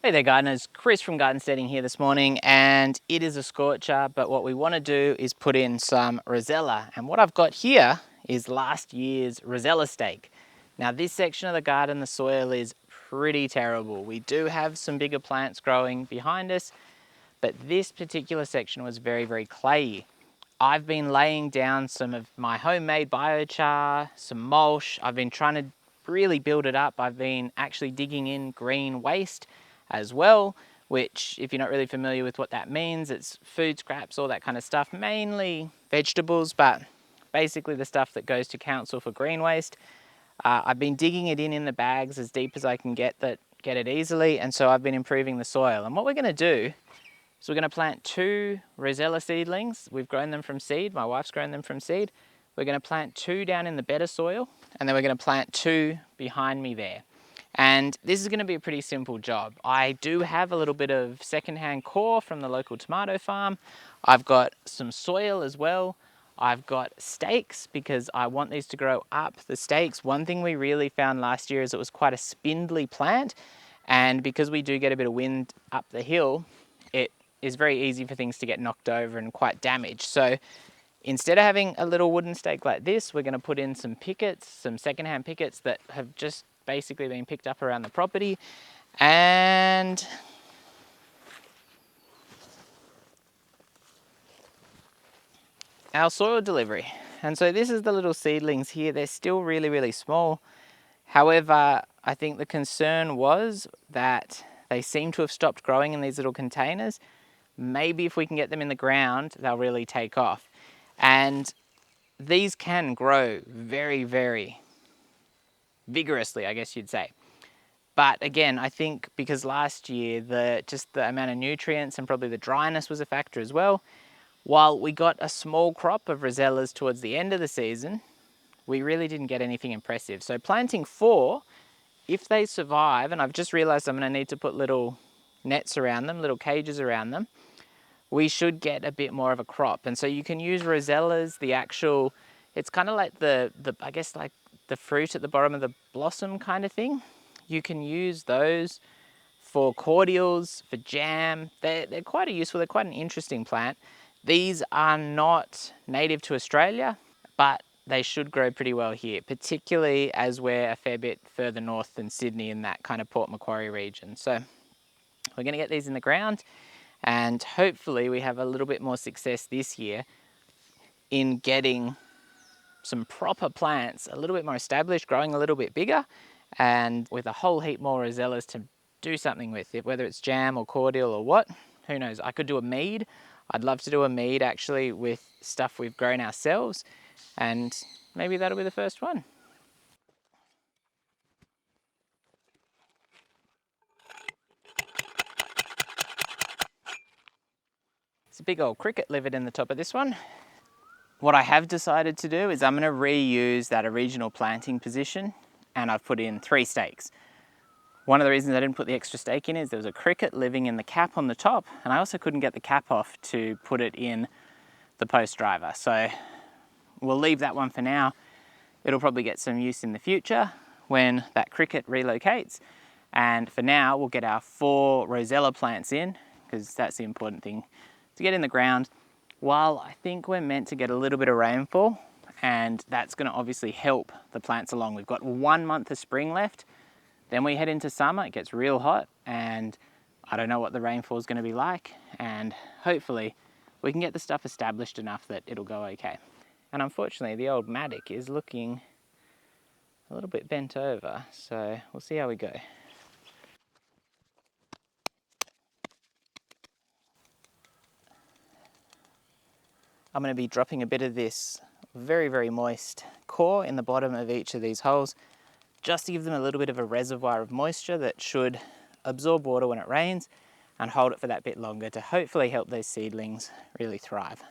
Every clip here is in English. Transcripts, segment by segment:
Hey there gardeners, Chris from Steading here this morning, and it is a scorcher, but what we want to do is put in some Rosella, and what I've got here is last year's Rosella stake. Now this section of the garden, the soil is pretty terrible. We do have some bigger plants growing behind us, but this particular section was very, very clayey. I've been laying down some of my homemade biochar, some mulch. I've been trying to really build it up. I've been actually digging in green waste as well, which if you're not really familiar with what that means, it's food scraps, all that kind of stuff, mainly vegetables, but basically the stuff that goes to council for green waste. I've been digging it in the bags as deep as I can get it easily, and so I've been improving the soil. And what we're going to do is we're going to plant 2 Rosella seedlings. We've grown them from seed. My wife's grown them from seed. We're going to plant 2 down in the better soil, and then we're going to plant 2 behind me there. And this is going to be a pretty simple job. I do have a little bit of secondhand core from the local tomato farm. I've got some soil as well. I've got stakes because I want these to grow up the stakes. One thing we really found last year is it was quite a spindly plant, and because we do get a bit of wind up the hill, it is very easy for things to get knocked over and quite damaged. So instead of having a little wooden stake like this, we're going to put in some pickets, some secondhand pickets that have just basically been picked up around the property, and our soil delivery. And so this is the little seedlings here. They're still really, really small. However, I think the concern was that they seem to have stopped growing in these little containers. Maybe if we can get them in the ground, they'll really take off. And these can grow very, very vigorously, I guess you'd say. But again, I think because last year, just the amount of nutrients and probably the dryness was a factor as well. While we got a small crop of Rosellas towards the end of the season, we really didn't get anything impressive. So planting 4, if they survive, and I've just realized I'm going to need to put little nets around them, little cages around them, we should get a bit more of a crop. And so you can use Rosellas, the actual, it's kind of like the I guess like the fruit at the bottom of the blossom kind of thing. You can use those for cordials, for jam. They're quite useful, they're quite an interesting plant. These are not native to Australia, but they should grow pretty well here, particularly as we're a fair bit further north than Sydney in that kind of Port Macquarie region. So we're going to get these in the ground, and hopefully we have a little bit more success this year in getting some proper plants a little bit more established, growing a little bit bigger, and with a whole heap more Rosellas to do something with it, whether it's jam or cordial or what, who knows. I could do a mead. I'd love to do a mead actually with stuff we've grown ourselves, and maybe that'll be the first one. It's a big old cricket livered in the top of this one. What I have decided to do is I'm going to reuse that original planting position, and I've put in 3 stakes. One of the reasons I didn't put the extra stake in is there was a cricket living in the cap on the top, and I also couldn't get the cap off to put it in the post driver. So we'll leave that one for now. It'll probably get some use in the future when that cricket relocates. And for now, we'll get our 4 Rosella plants in, because that's the important thing to get in the ground. While I think we're meant to get a little bit of rainfall, and that's going to obviously help the plants along. We've got 1 month of spring left. Then we head into summer, it gets real hot, and I don't know what the rainfall is going to be like, and hopefully we can get the stuff established enough that it'll go okay. And unfortunately, the old mattock is looking a little bit bent over, so we'll see how we go. I'm going to be dropping a bit of this very, very moist core in the bottom of each of these holes, just to give them a little bit of a reservoir of moisture that should absorb water when it rains and hold it for that bit longer to hopefully help those seedlings really thrive.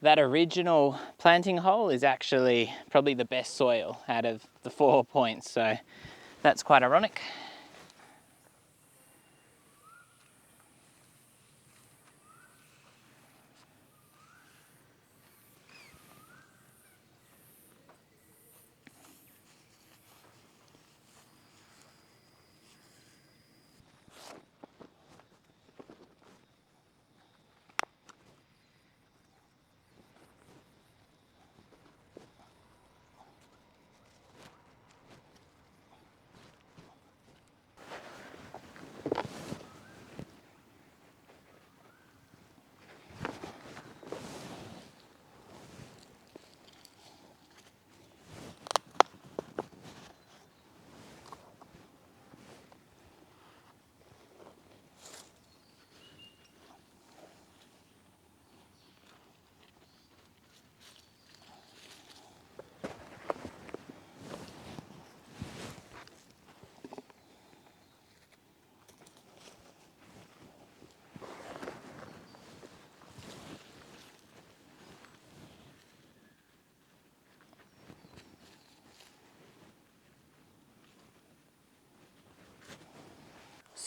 That original planting hole is actually probably the best soil out of the 4 points, so that's quite ironic.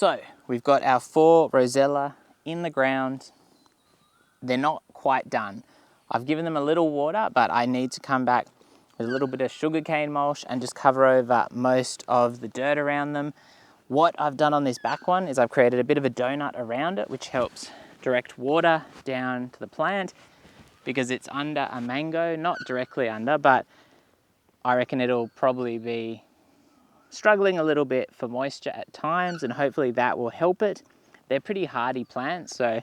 So we've got our 4 Rosella in the ground. They're not quite done. I've given them a little water, but I need to come back with a little bit of sugarcane mulch and just cover over most of the dirt around them. What I've done on this back one is I've created a bit of a donut around it, which helps direct water down to the plant because it's under a mango, not directly under, but I reckon it'll probably be struggling a little bit for moisture at times, and hopefully that will help it. They're pretty hardy plants, so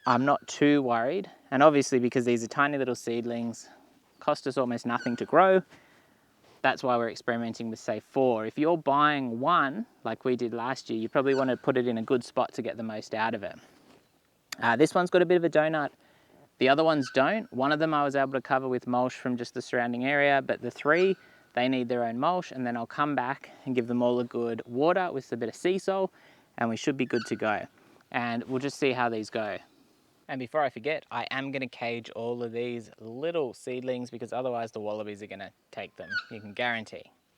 I'm not too worried. And obviously because these are tiny little seedlings, cost us almost nothing to grow. That's why we're experimenting with, say, 4. If you're buying one, like we did last year, you probably want to put it in a good spot to get the most out of it. This one's got a bit of a donut. The other ones don't. One of them I was able to cover with mulch from just the surrounding area, but the 3, they need their own mulch, and then I'll come back and give them all a good water with a bit of sea salt, and we should be good to go. And we'll just see how these go. And before I forget, I am going to cage all of these little seedlings because otherwise the wallabies are going to take them, you can guarantee.